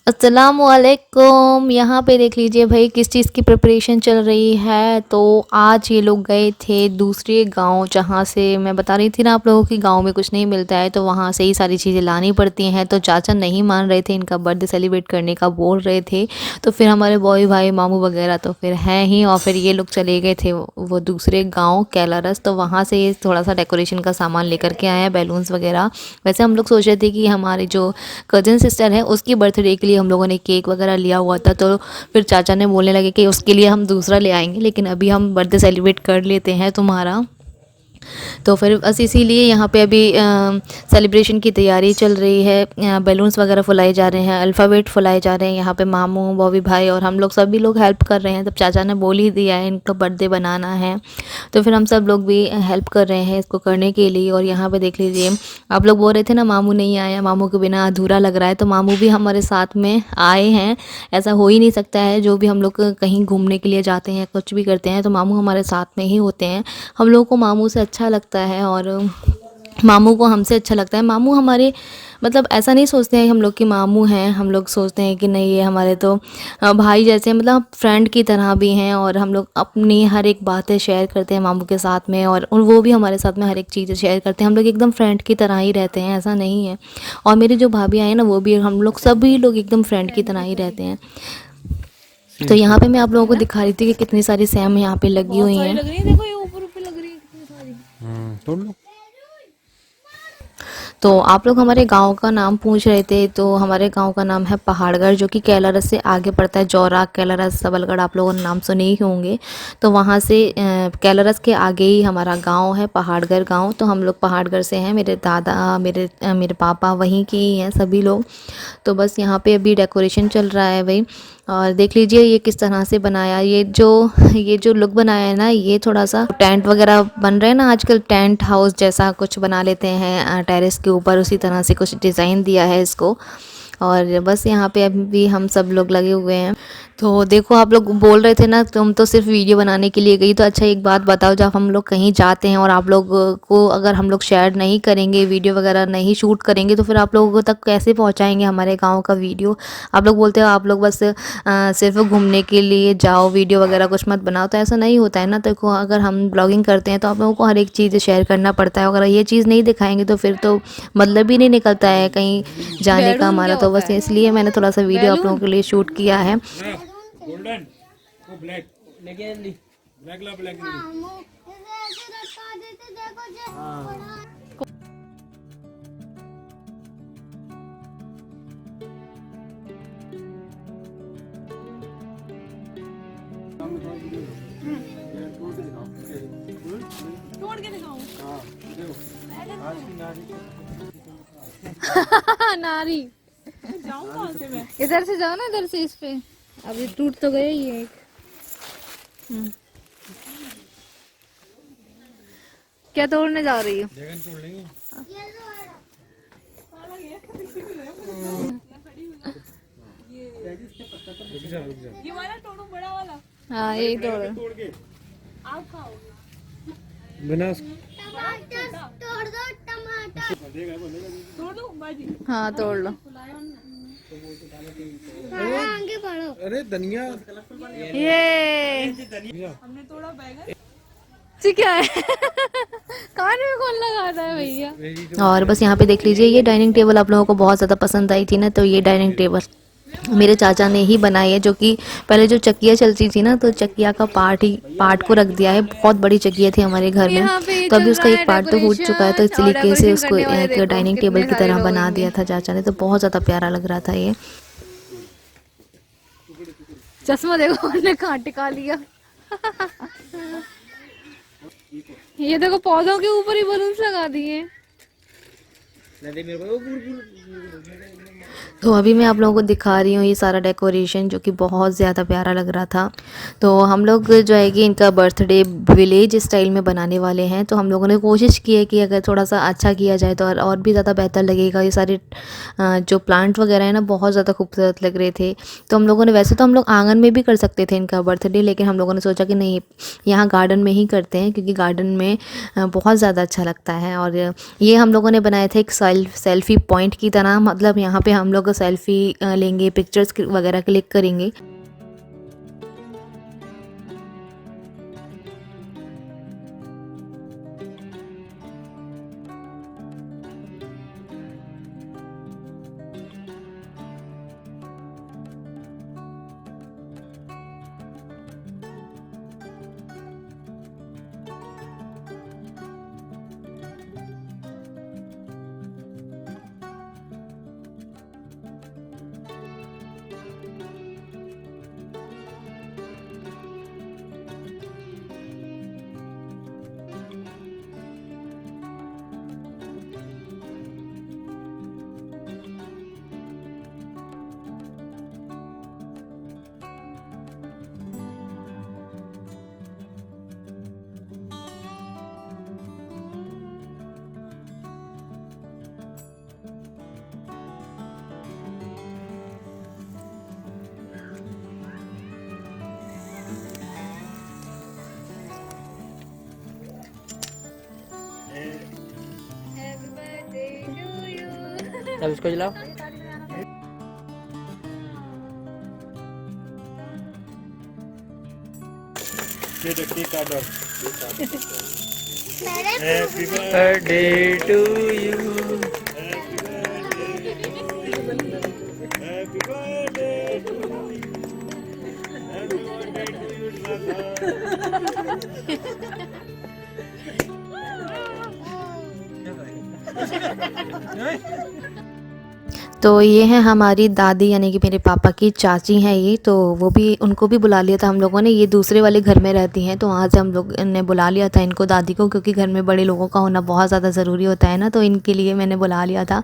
अस्सलामुअलैकुम। यहाँ पे देख लीजिए भाई किस चीज़ की प्रिपरेशन चल रही है। तो आज ये लोग गए थे दूसरे गांव, जहाँ से मैं बता रही थी ना आप लोगों की गांव में कुछ नहीं मिलता है तो वहाँ से ही सारी चीज़ें लानी पड़ती हैं। तो चाचा नहीं मान रहे थे, इनका बर्थडे सेलिब्रेट करने का बोल रहे थे। तो फिर हमारे बॉय भाई मामू वगैरह तो फिर हैं ही, और फिर ये लोग चले गए थे वो दूसरे गाँव कैलारस। तो वहाँ से ये थोड़ा सा डेकोरेशन का सामान लेकर के आए हैं, बैलून्स वगैरह। वैसे हम लोग सोच रहे थे कि हमारी जो कज़न सिस्टर है उसकी बर्थडे के लिए हम लोगों ने केक वगैरह लिया हुआ था, तो फिर चाचा ने बोलने लगे कि उसके लिए हम दूसरा ले आएंगे, लेकिन अभी हम बर्थडे सेलिब्रेट कर लेते हैं तुम्हारा। तो फिर बस इसीलिए यहाँ पे अभी सेलिब्रेशन की तैयारी चल रही है। बैलून्स वगैरह फुलाए जा रहे हैं, अल्फ़ाबेट फुलाए जा रहे हैं। यहाँ पे मामू, बॉबी भाई और हम लोग सभी लोग हेल्प कर रहे हैं। तब चाचा ने बोल ही दिया है इनका बर्थडे बनाना है, तो फिर हम सब लोग भी हेल्प कर रहे हैं इसको करने के लिए। और यहाँ पे देख लीजिए, आप लोग बोल रहे थे ना मामू नहीं आया, मामू के बिना अधूरा लग रहा है, तो मामू भी हमारे साथ में आए हैं। ऐसा हो ही नहीं सकता है, जो भी हम लोग कहीं घूमने के लिए जाते हैं, कुछ भी करते हैं तो मामू हमारे साथ में ही होते हैं। हम लोगों को मामू से अच्छा लगता है और मामू को हमसे अच्छा लगता है। मामू हमारे मतलब ऐसा नहीं सोचते हैं हम लोग कि मामू हैं, हम लोग सोचते हैं कि नहीं ये हमारे तो भाई जैसे, मतलब फ्रेंड की तरह भी हैं। और हम लोग अपनी हर एक बातें शेयर करते हैं मामू के साथ में, और वो भी हमारे साथ में हर एक चीज़ शेयर करते हैं। हम लोग एकदम फ्रेंड की तरह ही रहते हैं, ऐसा नहीं है। और मेरी जो भाभी आई ना वो भी, हम लोग सभी लोग एकदम फ्रेंड की तरह ही रहते हैं। तो यहाँ पे मैं आप लोगों को दिखा रही थी कि कितनी सारी सैम यहाँ पे लगी हुई हैं। देखो ये ऊपर ऊपर लग रही है कितनी सारी। तोड़ लो। तो आप लोग हमारे गांव का नाम पूछ रहे थे, तो हमारे गांव का नाम है पहाड़गढ़, जो कि कैलारस से आगे पड़ता है। जौराक, कैलारस, सबलगढ़ आप लोगों ने नाम सुने ही होंगे। तो वहाँ से कैलारस के आगे ही हमारा गांव है, पहाड़गढ़ गांव। तो हम लोग पहाड़गढ़ से हैं, मेरे दादा, मेरे पापा वहीं के ही हैं सभी लोग। तो बस यहाँ पे अभी डेकोरेशन चल रहा है भाई। और देख लीजिए ये किस तरह से बनाया, ये जो लुक बनाया है ना, ये थोड़ा सा टेंट वगैरह बन रहे हैं ना आजकल, टेंट हाउस जैसा कुछ बना लेते हैं टेरेस के ऊपर, उसी तरह से कुछ डिज़ाइन दिया है इसको। और बस यहाँ पे अभी हम सब लोग लगे हुए हैं। तो देखो, आप लोग बोल रहे थे ना तुम तो सिर्फ वीडियो बनाने के लिए गई, तो अच्छा एक बात बताओ, जब हम लोग कहीं जाते हैं और आप लोग को अगर हम लोग शेयर नहीं करेंगे, वीडियो वगैरह नहीं शूट करेंगे, तो फिर आप लोगों तक कैसे पहुंचाएंगे हमारे गांव का वीडियो। आप लोग बोलते हो आप लोग बस सिर्फ घूमने के लिए जाओ, वीडियो वगैरह कुछ मत बनाओ, तो ऐसा नहीं होता है ना। तो अगर हम ब्लॉगिंग करते हैं तो आप लोगों को हर एक चीज़ शेयर करना पड़ता है। अगर ये चीज़ नहीं दिखाएंगे तो फिर तो मतलब ही नहीं निकलता है कहीं जाने का हमारा। तो बस इसलिए मैंने थोड़ा सा वीडियो आप लोगों के लिए शूट किया है। गोल्डन वो ब्लैक लेके ली ब्लैक ला ब्लैक ली तोड़ के दिखाऊं। नारी जाऊं कहाँ से मैं? इधर से जाओ ना, इधर से इस पे। अब ये टूट तो गया ही है एक। क्या तोड़ने जा रही हो? ड्रैगन तोड़ लेंगे। ये वाला तोड़ो, बड़ा वाला। हाँ यही तोड़ो। तोड़ के आप खाओगे बिना तोड़ दो टमाटर। तोड़ दो बाजी। हाँ तोड़ लो। आगे बढ़ो। अरे धनिया ये हमने तोड़ा बैगन। क्या है कान में कौन लगाता है भैया? और बस यहाँ पे देख लीजिए, ये डाइनिंग टेबल आप लोगों को बहुत ज़्यादा पसंद आई थी ना, तो ये डाइनिंग टेबल मेरे चाचा ने ही बनाई है। जो कि पहले जो चक्कियाँ चलती थी ना, तो चक्किया का पार्ट को रख दिया है। बहुत बड़ी चक्कियाँ थी हमारे घर में, तो अभी उसका एक पार्ट तो फूट चुका है, तो इस तरीके से उसको एक डाइनिंग टेबल की तरह बना दिया था चाचा ने। तो बहुत ज़्यादा प्यारा लग रहा था ये। चश्मा देखो उन्होंने कहाँ टिका लिया। ये देखो पौधों के ऊपर ही बलून्स लगा दिए। तो अभी मैं आप लोगों को दिखा रही हूँ ये सारा डेकोरेशन, जो कि बहुत ज़्यादा प्यारा लग रहा था। तो हम लोग जो है कि इनका बर्थडे विलेज स्टाइल में बनाने वाले हैं। तो हम लोगों ने कोशिश की है कि अगर थोड़ा सा अच्छा किया जाए तो और भी ज़्यादा बेहतर लगेगा। ये सारे जो प्लांट वगैरह है ना, बहुत ज़्यादा खूबसूरत लग रहे थे। तो हम लोगों ने, वैसे तो हम लोग आंगन में भी कर सकते थे इनका बर्थडे, लेकिन हम लोगों ने सोचा कि नहीं, यहाँ गार्डन में ही करते हैं, क्योंकि गार्डन में बहुत ज़्यादा अच्छा लगता है। और ये हम लोगों ने बनाया था एक सेल्फी पॉइंट की तरह। मतलब यहाँ पे हम लोग लोग सेल्फी लेंगे, पिक्चर्स वगैरह क्लिक करेंगे। अब इसको जलाओ। ये देखिए काटा। मेरे happy birthday to you. Happy birthday to you. Happy birthday to you तो ये है हमारी दादी यानी कि मेरे पापा की चाची हैं ये, तो वो भी, उनको भी बुला लिया था हम लोगों ने। ये दूसरे वाले घर में रहती हैं, तो वहाँ से हम लोग ने बुला लिया था इनको, दादी को, क्योंकि घर में बड़े लोगों का होना बहुत ज़्यादा ज़रूरी होता है ना, तो इनके लिए मैंने बुला लिया था।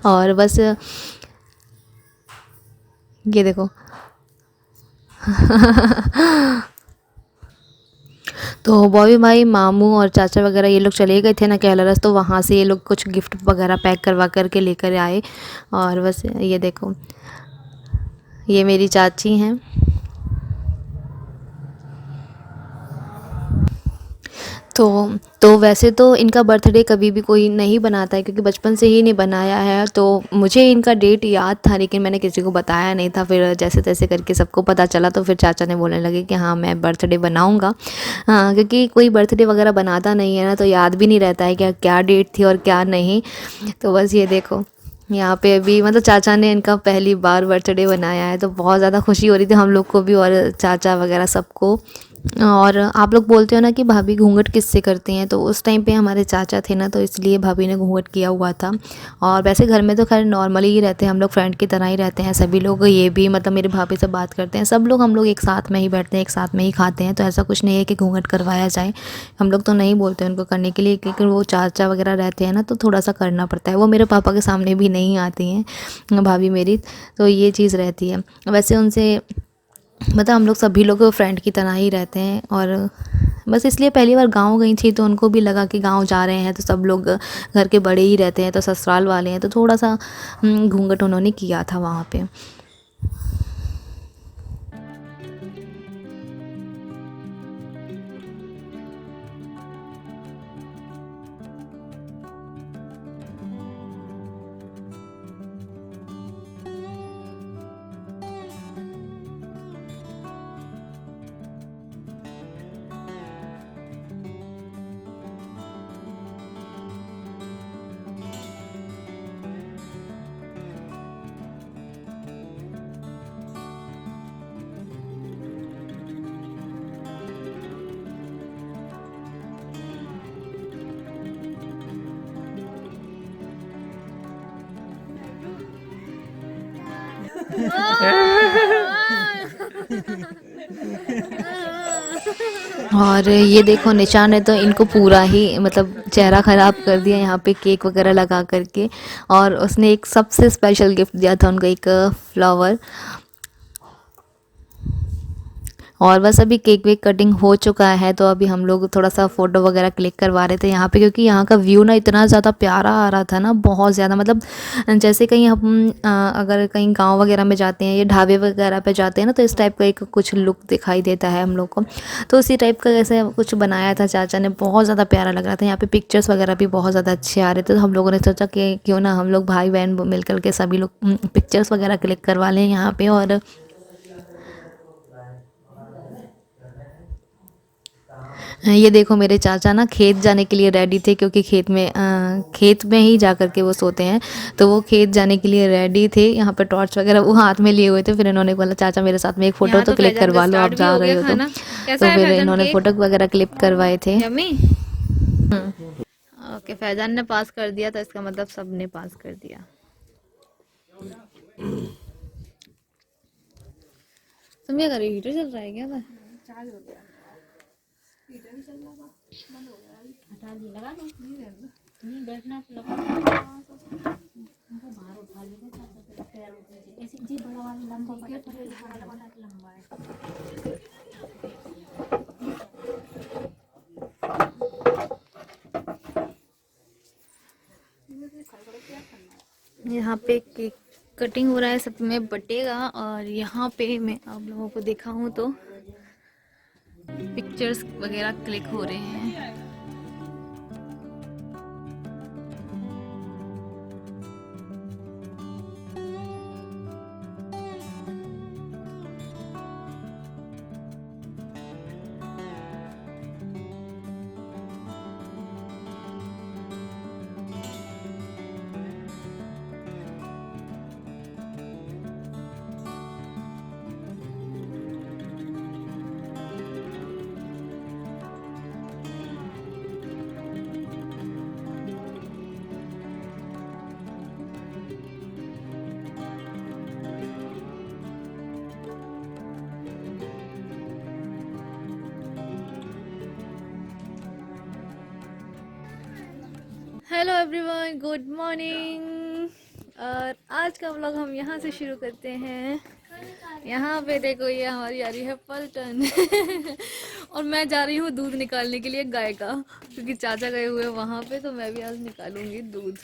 और बस ये देखो तो बॉबी भाई, मामू और चाचा वगैरह ये लोग चले गए थे ना कैलरस, तो वहाँ से ये लोग कुछ गिफ्ट वगैरह पैक करवा करके लेकर आए। और बस ये देखो, ये मेरी चाची हैं। तो वैसे तो इनका बर्थडे कभी भी कोई नहीं बनाता है, क्योंकि बचपन से ही नहीं बनाया है। तो मुझे इनका डेट याद था, लेकिन मैंने किसी को बताया नहीं था। फिर जैसे तैसे करके सबको पता चला, तो फिर चाचा ने बोलने लगे कि हाँ मैं बर्थडे बनाऊंगा। हाँ, क्योंकि कोई बर्थडे वगैरह बनाता नहीं है ना, तो याद भी नहीं रहता है कि क्या डेट थी और क्या नहीं। तो बस ये देखो, यहाँ पे अभी मतलब चाचा ने इनका पहली बार बर्थडे बनाया है, तो बहुत ज़्यादा खुशी हो रही थी हम लोग को भी और चाचा वगैरह सबको। और आप लोग बोलते हो ना कि भाभी घूंघट किससे करती हैं, तो उस टाइम पे हमारे चाचा थे ना, तो इसलिए भाभी ने घूंघट किया हुआ था। और वैसे घर में तो खैर नॉर्मली ही रहते हैं हम लोग, फ्रेंड की तरह ही रहते हैं सभी लोग। ये भी मतलब मेरी भाभी से बात करते हैं सब लोग, हम लोग एक साथ में ही बैठते हैं, एक साथ में ही खाते हैं। तो ऐसा कुछ नहीं है कि घूंघट करवाया जाए, हम लोग तो नहीं बोलते उनको करने के लिए, क्योंकि वो चाचा वगैरह रहते हैं ना, तो थोड़ा सा करना पड़ता है। वो मेरे पापा के सामने भी नहीं आती हैं भाभी मेरी, तो ये चीज़ रहती है। वैसे उनसे मतलब हम लोग सभी लोग फ्रेंड की तरह ही रहते हैं। और बस इसलिए पहली बार गांव गई थी, तो उनको भी लगा कि गांव जा रहे हैं, तो सब लोग घर के बड़े ही रहते हैं, तो ससुराल वाले हैं, तो थोड़ा सा घूंघट उन्होंने किया था वहाँ पे। और ये देखो निशान ने तो इनको पूरा ही मतलब चेहरा ख़राब कर दिया यहाँ पे केक वगैरह लगा करके। और उसने एक सबसे स्पेशल गिफ्ट दिया था उनको, एक फ्लावर। और बस अभी केक वेक कटिंग हो चुका है, तो अभी हम लोग थोड़ा सा फ़ोटो वगैरह क्लिक करवा रहे थे यहाँ पे, क्योंकि यहाँ का व्यू ना इतना ज़्यादा प्यारा आ रहा था ना, बहुत ज़्यादा। मतलब जैसे कहीं हम अगर कहीं गांव वगैरह में जाते हैं या ढाबे वगैरह पे जाते हैं ना, तो इस टाइप का एक कुछ लुक दिखाई देता है हम लोग को। तो उसी टाइप का ऐसे कुछ बनाया था चाचा ने, बहुत ज़्यादा प्यारा लग रहा था। यहाँ पे पिक्चर्स वगैरह भी बहुत ज़्यादा अच्छे आ रहे थे, तो हम लोगों ने सोचा कि क्यों ना हम लोग भाई बहन मिल कर के सभी लोग पिक्चर्स वगैरह क्लिक करवा लें यहाँ पे। और ये देखो मेरे चाचा ना खेत जाने के लिए रेडी थे, क्योंकि खेत में ही जा कर के वो सोते हैं, तो वो खेत जाने के लिए रेडी थे। यहाँ पे टॉर्च वगैरह वो हाथ में लिए हुए थे। फिर इन्होंने बोला चाचा मेरे साथ में एक फ़ोटो तो क्लिक करवा लो, आप जा रहे हो तो फिर इन्होंने फ़ोटो वगैरह क्लिक करवाए थे। यम्मी। ओके, फैजान ने पास कर दिया, तो इसका मतलब सब ने पास कर दिया। तुम क्या कर रही हो? हीटर चल रहा है क्या? चार्ज हो गया। हीटर भी चल रहा था, बंद हो गया। हटा दी, लगा दो। नहीं बैठना लगा, बाहर उठा लेते पैर उठे ऐसे जी बड़ा वाला लंबा लंबा है। यहाँ पे केक कटिंग हो रहा है, सब में बटेगा। और यहाँ पे मैं आप लोगों को दिखाऊं तो पिक्चर्स वगैरह क्लिक हो रहे हैं। Hello everyone, good morning. और आज का व्लॉग हम यहाँ से शुरू करते हैं। यहाँ पे देखो, ये हमारी आ रही है पलटन और मैं जा रही हूँ दूध निकालने के लिए गाय का, क्योंकि चाचा गए हुए वहाँ पे, तो मैं भी आज निकालूंगी दूध।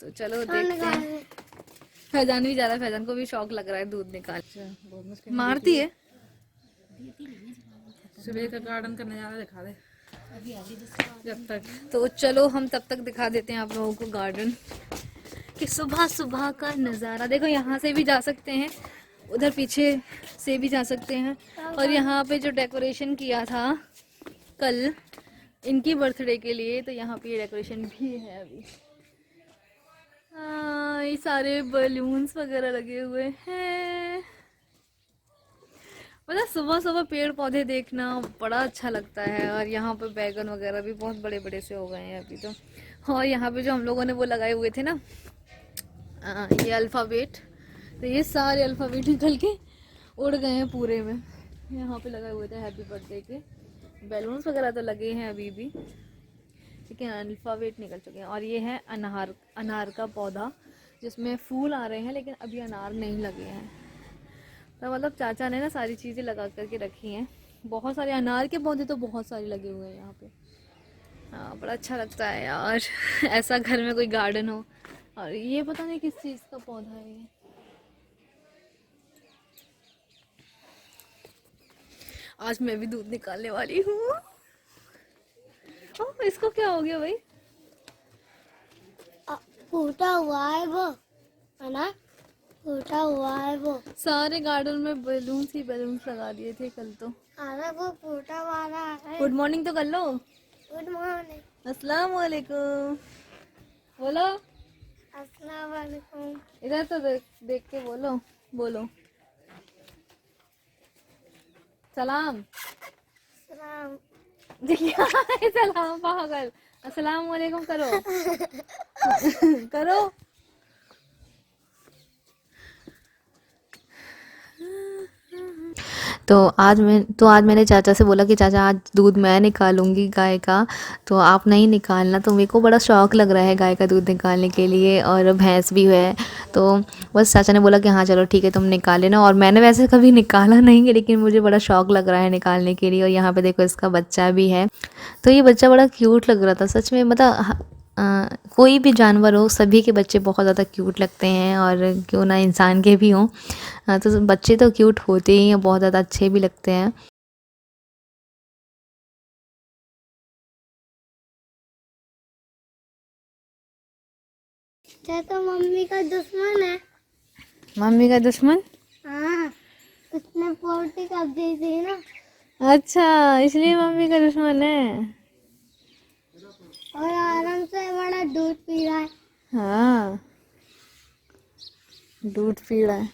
तो चलो देखते हैं। फैजान भी जा रहा है, फैजान को भी शौक लग रहा है दूध निकाल। मारती है। सुबह का गार्डन का नजारा दिखा दे जब तक। तो चलो हम तब तक दिखा देते हैं आप लोगों को गार्डन कि सुबह सुबह का नज़ारा देखो। यहाँ से भी जा सकते हैं, उधर पीछे से भी जा सकते हैं। और यहाँ पे जो डेकोरेशन किया था कल इनकी बर्थडे के लिए, तो यहाँ पे ये डेकोरेशन भी है अभी। ये सारे बलून्स वगैरह लगे हुए हैं। मतलब सुबह सुबह पेड़ पौधे देखना बड़ा अच्छा लगता है। और यहाँ पे बैगन वगैरह भी बहुत बड़े बड़े से हो गए हैं अभी तो। और यहाँ पे जो हम लोगों ने वो लगाए हुए थे ना, ये अल्फ़ाबेट, तो ये सारे अल्फ़ाबेट निकल के उड़ गए हैं पूरे में। यहाँ पे लगाए हुए थे हैप्पी बर्थडे के बैलून्स वगैरह तो लगे हैं अभी भी, लेकिन अल्फ़ाबेट निकल चुके हैं। और ये है अनार का पौधा, जिसमें फूल आ रहे हैं लेकिन अभी अनार नहीं लगे हैं। तो मतलब चाचा ने ना सारी चीज़ें लगा करके रखी हैं। बहुत सारे अनार के पौधे तो बहुत सारे लगे हुए हैं यहाँ पे। हाँ, बड़ा अच्छा लगता है यार ऐसा घर में कोई गार्डन हो। और ये पता नहीं किस चीज़ का पौधा है ये। आज मैं भी दूध निकालने वाली हूँ। ओह, इसको क्या हो गया भाई? फूटा हुआ है वो, है ना? फूटा हुआ है वो। सारे गार्डन में बैलून्स ही बैलून्स लगा दिए थे कल तो। अरे वो फूटा वाला है। गुड मॉर्निंग तो कर लो। Good morning. अस्सलाम वालेकुम बोलो। अस्सलाम वालेकुम। इधर तो देख के बोलो बोलो। सलाम। सलाम। सलाम पागल। अस्सलाम वालेकुम करो करो। आज मैंने चाचा से बोला कि चाचा आज दूध मैं निकालूंगी गाय का, तो आप नहीं निकालना। तो मेरे को बड़ा शौक़ लग रहा है गाय का दूध निकालने के लिए, और भैंस भी है। तो बस चाचा ने बोला कि हाँ चलो ठीक है तुम निकाल लेना। और मैंने वैसे कभी निकाला नहीं है, लेकिन मुझे बड़ा शौक़ लग रहा है निकालने के लिए। और यहाँ पे देखो इसका बच्चा भी है। तो ये बच्चा बड़ा क्यूट लग रहा था सच में। मतलब कोई भी जानवर हो, सभी के बच्चे बहुत ज़्यादा क्यूट लगते हैं, और क्यों ना इंसान के भी हों। तो बच्चे तो क्यूट होते ही हैं, बहुत ज़्यादा अच्छे भी लगते हैं। चाचा तो मम्मी का दुश्मन है। मम्मी का दुश्मन? हाँ, उसने पोटी कब दी थी ना। अच्छा, इसलिए मम्मी का दुश्मन है। और आराम से बड़ा दूध पी रहा है। हाँ, दूध पी रहा है।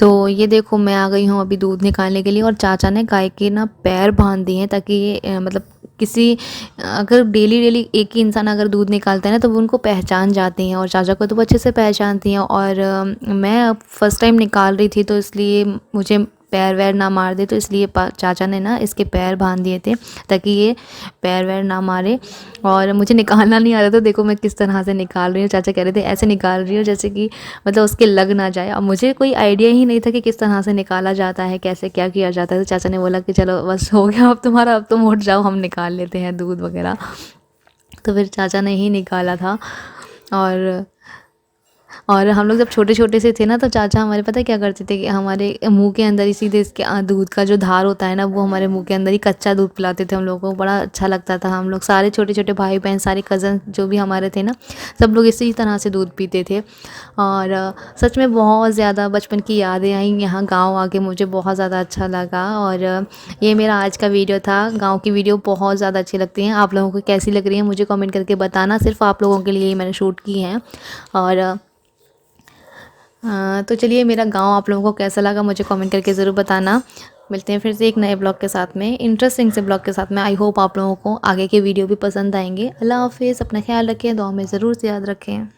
तो ये देखो मैं आ गई हूँ अभी दूध निकालने के लिए, और चाचा ने गाय के ना पैर बांध दिए हैं, ताकि ये मतलब किसी अगर डेली एक ही इंसान अगर दूध निकालता है ना, तो वो उनको पहचान जाती हैं, और चाचा को तो वो अच्छे से पहचानती हैं। और मैं अब फर्स्ट टाइम निकाल रही थी, तो इसलिए मुझे पैर वैर ना मार दे, तो इसलिए चाचा ने ना इसके पैर बांध दिए थे, ताकि ये पैर वैर ना मारे। और मुझे निकालना नहीं आ रहा था, देखो मैं किस तरह से निकाल रही हूँ। चाचा कह रहे थे ऐसे निकाल रही हो जैसे कि मतलब उसके लग ना जाए। अब मुझे कोई आइडिया ही नहीं था कि किस तरह से निकाला जाता है, कैसे क्या किया जाता है। तो चाचा ने बोला कि चलो बस हो गया अब तुम्हारा, अब तुम उठ जाओ, हम निकाल लेते हैं दूध वगैरह। तो फिर चाचा ने ही निकाला था। और हम लोग जब छोटे छोटे से थे ना, तो चाचा हमारे पता है क्या करते थे कि हमारे मुंह के अंदर ही सीधे इसके दूध का जो धार होता है ना, वो हमारे मुंह के अंदर ही कच्चा दूध पिलाते थे हम लोगों को। बड़ा अच्छा लगता था। हम लोग सारे छोटे छोटे भाई बहन, सारे कज़न जो भी हमारे थे ना, सब लोग इसी तरह से दूध पीते थे। और सच में बहुत ज़्यादा बचपन की यादें आई यहाँ गाँव आके, मुझे बहुत ज़्यादा अच्छा लगा। और ये मेरा आज का वीडियो था। गाँव की वीडियो बहुत ज़्यादा अच्छी लगती हैं। आप लोगों को कैसी लग रही है मुझे कमेंट करके बताना। सिर्फ आप लोगों के लिए ही मैंने शूट की हैं। और तो चलिए मेरा गांव आप लोगों को कैसा लगा मुझे कमेंट करके ज़रूर बताना। मिलते हैं फिर से एक नए ब्लॉग के साथ में, इंटरेस्टिंग से ब्लॉग के साथ में। आई होप आप लोगों को आगे के वीडियो भी पसंद आएंगे। अल्लाह हाफिज़, अपना ख्याल रखें, दुआ में ज़रूर से याद रखें।